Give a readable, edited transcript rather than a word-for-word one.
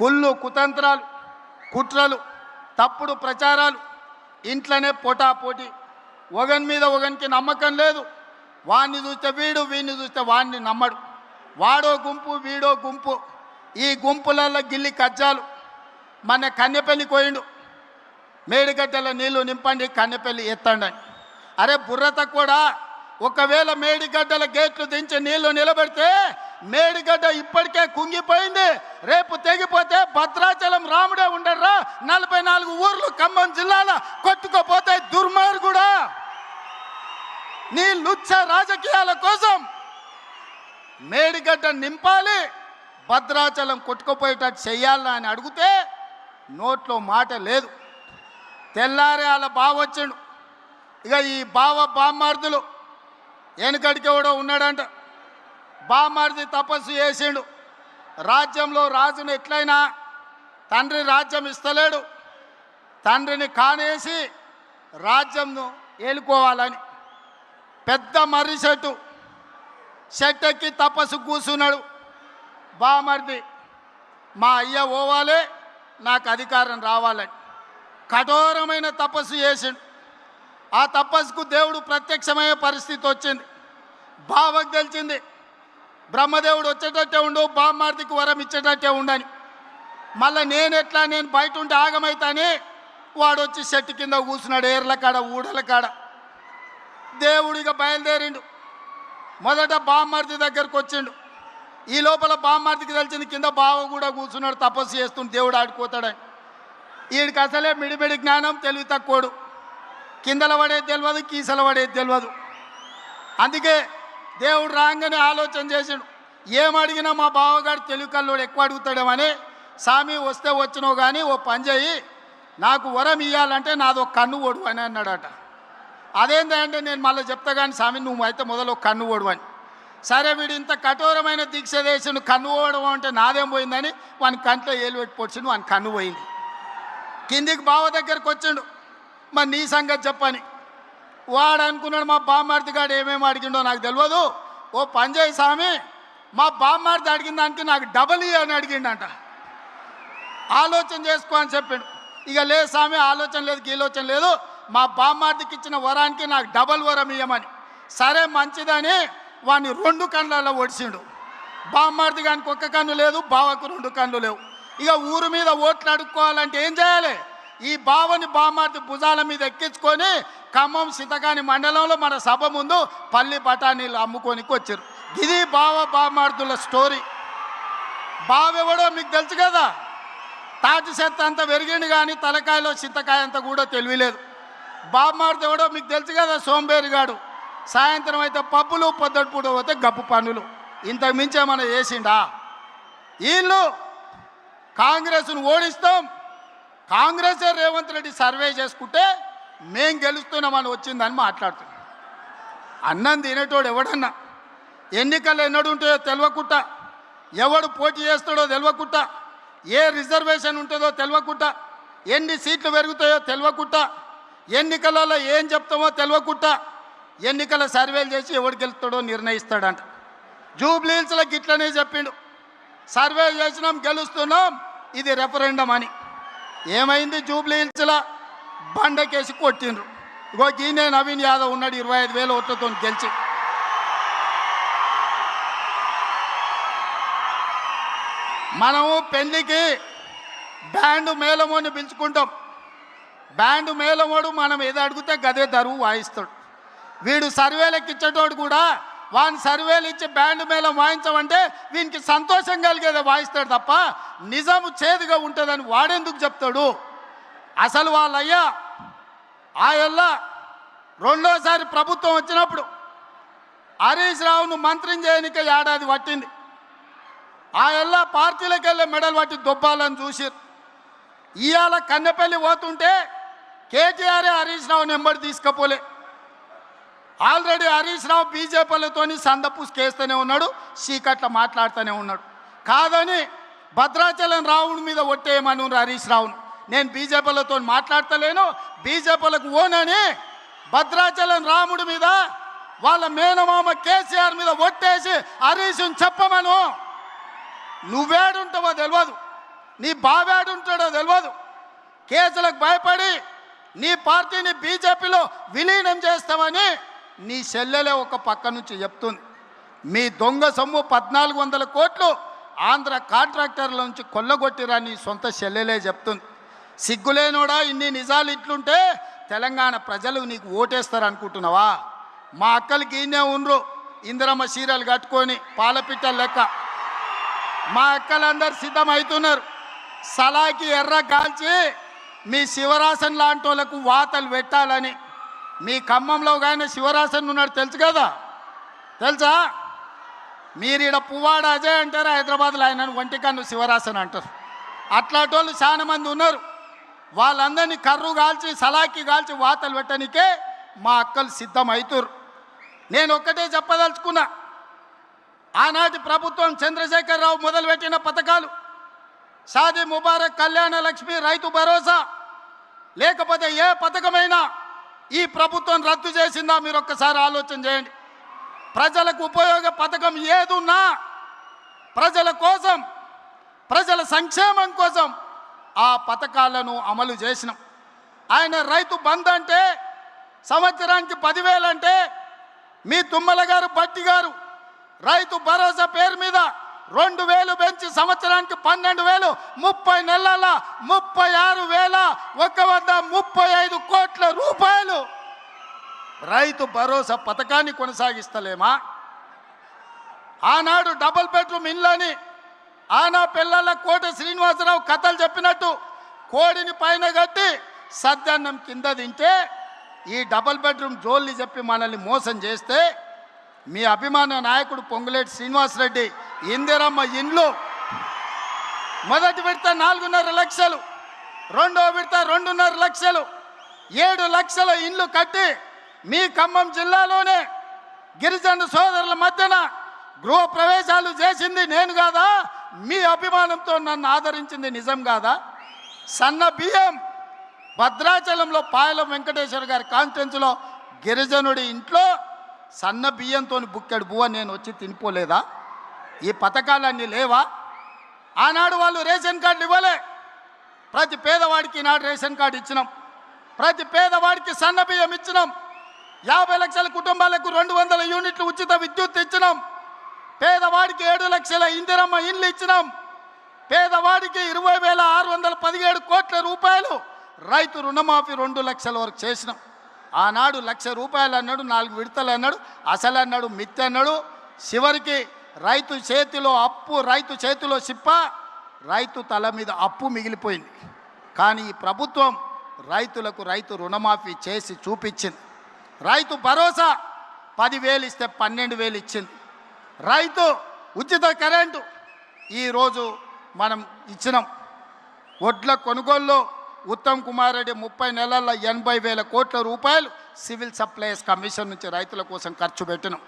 కుళ్ళు కుతంత్రాలు, కుట్రలు, తప్పుడు ప్రచారాలు, ఇంట్లోనే పోటాపోటీ, ఒకని మీద ఒకనికి నమ్మకం లేదు. వాడిని చూస్తే వీడు, వీడిని చూస్తే వాడిని నమ్మడు. వాడో గుంపు, వీడో గుంపు. ఈ గుంపులలో గిల్లి కజ్జాలు. మన కన్నెపల్లి కోయిండు, మేడిగడ్డల నీళ్లు నింపండి, కన్నెపల్లి ఎత్తండి అని. అరే బుర్రత కూడా, ఒకవేళ మేడిగడ్డల గేట్లు దించి నీళ్లు నిలబెడితే మేడిగడ్డ ఇప్పటికే కుంగిపోయింది. రేపు తెగిపోతే భద్రాచలం రాముడే ఉండర్రా. 44 ఊర్లు ఖమ్మం జిల్లాలో కొట్టుకోపోతే దుర్మార్గుడా. నీ లుచ్చ రాజకీయాల కోసం మేడిగడ్డ నింపాలి, భద్రాచలం కొట్టుకుపోయేటట్టు చెయ్యాలా అని అడిగితే నోట్లో మాట లేదు. తెల్లారే వాళ్ళ బావ వచ్చిండు. ఇక ఈ బామ్మార్దులు వెనుకడికి ఎవడో ఉన్నాడంట. బామ్మార్ది తపస్సు చేసిండు. రాజ్యంలో రాజును ఎట్లయినా తండ్రి రాజ్యం ఇస్తలేడు, తండ్రిని కానేసి రాజ్యంను ఏలుకోవాలని పెద్ద మర్రి చెట్టు ఎక్కి తపస్సు కూర్చున్నాడు. బామర్ది మా అయ్య పోవాలి, నాకు అధికారం రావాలని కఠోరమైన తపస్సు చేసిండు. ఆ తపస్సుకు దేవుడు ప్రత్యక్షమయ్యే పరిస్థితి వచ్చింది. బావకు తెలిసింది బ్రహ్మదేవుడు వచ్చేటట్టే ఉండు, బామ్మార్దికి వరం ఇచ్చేటట్టే ఉండని. మళ్ళీ నేను బయట ఉంటే ఆగమైతాని వాడు వచ్చి చెట్టు కింద కూర్చున్నాడు, ఏర్ల కాడ ఊడల కాడ. దేవుడిగా బయలుదేరిండు. మొదట బామ్మార్ది దగ్గరకు వచ్చిండు. ఈ లోపల బామ్మార్దికి తెలిసింది కింద బావ కూడా కూర్చున్నాడు, తపస్సు చేస్తుంటే దేవుడు ఆడుకోతాడని. వీడికి అసలే మిడిమిడి జ్ఞానం, తెలివి తక్కువడు. కిందల పడేది తెలియదు, కీసల పడేది తెలియదు. అందుకే దేవుడు రాగానే ఆలోచన చేసిండు, ఏం అడిగినా మా బావగాడు తెలివి కల్లోడు ఎక్కువ అడుగుతాడేమని. స్వామి వస్తే వచ్చినావు కానీ ఓ పని చేయి, నాకు వరం ఇవ్వాలంటే నాదో కన్ను ఓడు అని అన్నాడట. అదేంటంటే నేను మళ్ళీ చెప్తా కానీ స్వామి నువ్వు అయితే మొదలు కన్ను ఓడు అని. సరే వీడు ఇంత కఠోరమైన దీక్ష చేసిండు, కన్ను ఓడడం అంటే నాదేం పోయిందని వాని కంట్లో ఏలు పెట్టి పొడిచిండు, వాని కన్ను పోయింది. కిందికి బావ దగ్గరకు వచ్చిండు, మరి నీ సంగతి చెప్పని. వాడు అనుకున్నాడు మా బామ్మార్ది గాడు ఏమేమి అడిగిండో నాకు తెలియదు, ఓ పని చేయి స్వామి, మా బామ్మార్ది అడిగిన దానికి నాకు డబల్ అని అడిగిండంట. ఆలోచన చేసుకో అని చెప్పాడు. ఇక లేదు స్వామి ఆలోచన లేదు, గీలోచన లేదు, మా బామ్మార్దికి ఇచ్చిన వరానికి నాకు డబల్ వరం ఇవ్వమని. సరే మంచిదని వాడిని 2 కళ్ళల్లో ఒడిచిండు. బామ్మార్ది గానికి 1 కన్ను లేదు, బావకు 2 కన్ను లేవు. ఇక ఊరు మీద ఓట్లు అడుక్కోవాలంటే ఏం చేయాలి? ఈ బావని బామ్మార్ది భుజాల మీద ఎక్కించుకొని ఖమ్మం సితకాని మండలంలో మన సభ ముందు పల్లి బఠానీలు అమ్ముకోనికి వచ్చారు. ఇది బామ్మార్దుల స్టోరీ. బావెవడో మీకు తెలుసు కదా, తాటి చెత్త అంత పెరిగిండు కానీ తలకాయలో చింతకాయ అంత కూడా తెలియలేదు. బామ్మార్ది ఎవడో మీకు తెలుసు కదా, సోంబేరిగాడు. సాయంత్రం అయితే పప్పులు, పొద్దుటిపూట పోతే గప్పు పనులు. ఇంతకు మించే మనం చేసిండా? వీళ్ళు కాంగ్రెస్ను ఓడిస్తాం, కాంగ్రెసే రేవంత్ రెడ్డి సర్వే చేసుకుంటే మేం గెలుస్తున్నామని వచ్చిందని మాట్లాడుతున్నాం. అన్నం తినేటోడు ఎవడన్నా ఎన్నికలు ఎన్నడుంటాయో తెలియకుండా, ఎవడు పోటీ చేస్తాడో తెలియకుండా, ఏ రిజర్వేషన్ ఉంటుందో తెలియకుండా, ఎన్ని సీట్లు పెరుగుతాయో తెలియకుండా, ఎన్నికలలో ఏం చెప్తామో తెలియకుండా ఎన్నికల సర్వేలు చేసి ఎవడు గెలుస్తాడో నిర్ణయిస్తాడంట. జూబ్లీహిల్స్లో గిట్లనే చెప్పిండు, సర్వే చేసినాం గెలుస్తున్నాం, ఇది రెఫరెండం అని. ఏమైంది? జూబ్లీహిల్స్లో బండకేసి కొట్టిండ్రు. ఇగో గీనే నవీన్ యాదవ్ ఉన్నాడు, 25,000 ఓట్లతో గెలిచి. మనము పెళ్లికి బ్యాండ్ మేళమోని పిలుచుకుంటాం. బ్యాండ్ మేళమోడు మనం ఏదో అడిగితే గదే దరువు వాయిస్తాడు. వీడు సర్వేలకు ఇచ్చేటోడు కూడా వాని సర్వేలు ఇచ్చి బ్యాండ్ మేళం వాయించమంటే వీనికి సంతోషం కలిగేదే వాయిస్తాడు తప్ప నిజము చేదుగా ఉంటుందని వాడెందుకు చెప్తాడు? అసలు వాళ్ళయ్యా ఆయల్లా రెండోసారి ప్రభుత్వం వచ్చినప్పుడు హరీష్ రావును మంత్రిని చేయనిక ఏడాది పట్టింది. ఆయల్లా పార్టీలకు వెళ్ళే మెడల్ పట్టి దొబ్బాలని చూసి ఇవాళ కన్నెపల్లి పోతుంటే కేటీఆరే హరీష్ రావు నెంబర్ తీసుకపోలే. ఆల్రెడీ హరీష్ రావు బీజేపీలతో సందపూసుకేస్తూనే ఉన్నాడు, చీకట్ల మాట్లాడుతూనే ఉన్నాడు. కాదని భద్రాచలం రావుడి మీద ఒట్టేయమని హరీష్ రావును. నేను బీజేపీలతో మాట్లాడతలేను, బీజేపీలకు ఓనని భద్రాచలం రాముడి మీద వాళ్ళ మేనమామ కేసీఆర్ మీద ఒట్టేసి హరీష్ని చెప్పమను. నువ్వేడుంటావో తెలియదు, నీ బావాడుంటాడో తెలియదు. కేసులకు భయపడి నీ పార్టీని బీజేపీలో విలీనం చేస్తామని నీ చెల్లెలే ఒక పక్క నుంచి చెప్తుంది. మీ దొంగ సొమ్ము 1400 కోట్లు ఆంధ్ర కాంట్రాక్టర్ల నుంచి కొల్లగొట్టిరా నీ సొంత చెల్లెలే చెప్తుంది. సిగ్గులేనోడా, ఇన్ని నిజాలు ఇట్లుంటే తెలంగాణ ప్రజలు నీకు ఓటేస్తారు అనుకుంటున్నావా? మా అక్కలకి ఈయనే ఉండ్రు, ఇందిరమ్మ చీరలు కట్టుకొని పాలపిట్టల లెక్క. మా అక్కలందరూ సిద్ధమవుతున్నారు. సలాకి ఎర్ర కాల్చి మీ శివరాసన్ లాంటి వాళ్ళకు వాతలు పెట్టాలని. మీ ఖమ్మంలో కానీ శివరాసన్ ఉన్నాడు తెలుసు కదా, తెలుసా? మీరు ఈడ పువ్వాడ అజయ్ అంటారు, హైదరాబాద్లో ఆయన ఒంటికన్ను శివరాసన్ అంటారు. అట్లాంటి వాళ్ళు చాలా మంది ఉన్నారు. వాళ్ళందరినీ కర్రు కాల్చి సలాకి కాల్చి వాతలు పెట్టడానికే మా అక్కలు సిద్ధమవుతారు. నేను ఒక్కటే చెప్పదలుచుకున్నా, ఆనాటి ప్రభుత్వం చంద్రశేఖరరావు మొదలుపెట్టిన పథకాలు షాదీ ముబారక్, కళ్యాణ లక్ష్మి, రైతు భరోసా, లేకపోతే ఏ పథకమైనా ఈ ప్రభుత్వం రద్దు చేసిందా? మీరు ఒక్కసారి ఆలోచన చేయండి. ప్రజలకు ఉపయోగ పథకం ఏదున్నా ప్రజల కోసం, ప్రజల సంక్షేమం కోసం ఆ పథకాలను అమలు చేసినాం. ఆయన రైతు బంధు అంటే సంవత్సరానికి 10,000 అంటే, మీ తుమ్మల గారు బట్టి గారు రైతు భరోసా పేరు మీద 2,000 పెంచి సంవత్సరానికి 12,000, 30 నెలల 36,135 కోట్ల రూపాయలు రైతు భరోసా పథకాన్ని కొనసాగిస్తలేమా? ఆనాడు డబుల్ బెడ్రూమ్ ఇళ్ళని ఆనా పిల్లల కోట శ్రీనివాసరావు కథలు చెప్పినట్టు కోడిని పైన కట్టి సద్దన్నం కింద తింటే, ఈ డబుల్ బెడ్రూమ్ జోల్ని చెప్పి మనల్ని మోసం చేస్తే, మీ అభిమాన నాయకుడు పొంగులేటి శ్రీనివాసరెడ్డి ఇందిరమ్మ ఇండ్లు మొదటి విడత 4.5 లక్షలు, రెండో విడత 2.5 లక్షలు, 7 లక్షల ఇండ్లు కట్టి మీ ఖమ్మం జిల్లాలోనే గిరిజన సోదరుల మధ్యన గృహ ప్రవేశాలు చేసింది నేను కాదా? మీ అభిమానంతో నన్ను ఆదరించింది నిజం కాదా? సన్న బియ్యం భద్రాచలంలో పాయలం వెంకటేశ్వర గారి కాన్స్టిట్యున్సీలో గిరిజనుడి ఇంట్లో సన్న బియ్యంతో బుక్కెడు బువ్వ నేను వచ్చి తినిపోలేదా? ఈ పథకాలన్నీ లేవా? ఆనాడు వాళ్ళు రేషన్ కార్డులు ఇవ్వలే. ప్రతి పేదవాడికి ఈనాడు రేషన్ కార్డు ఇచ్చినాం. ప్రతి పేదవాడికి సన్న బియ్యం ఇచ్చినాం. 50 లక్షల కుటుంబాలకు 200 యూనిట్లు ఉచిత విద్యుత్ ఇచ్చినాం. పేదవాడికి 7 లక్షల ఇందిరమ్మ ఇండ్లు ఇచ్చినాం. పేదవాడికి 20,617 కోట్ల రూపాయలు రైతు రుణమాఫీ 2 లక్షల వరకు చేసినాం. ఆనాడు 1,00,000 రూపాయలు అన్నాడు, 4 విడతలు అన్నాడు, అసలు అన్నాడు, మిత్తి అన్నాడు. చివరికి రైతు చేతిలో అప్పు, రైతు చేతిలో సిప్ప, రైతు తల మీద అప్పు మిగిలిపోయింది. కానీ ఈ ప్రభుత్వం రైతులకు రైతు రుణమాఫీ చేసి చూపించింది. రైతు భరోసా 10,000 ఇస్తే 12,000 ఇచ్చింది. రైతు ఉచిత కరెంటు ఈరోజు మనం ఇచ్చినాం. వడ్ల కొనుగోలులో ఉత్తమ్ కుమార్ రెడ్డి 30 నెలల్లో 80,000 కోట్ల రూపాయలు సివిల్ సప్లైస్ కమిషన్ నుంచి రైతుల కోసం ఖర్చు పెట్టినాం.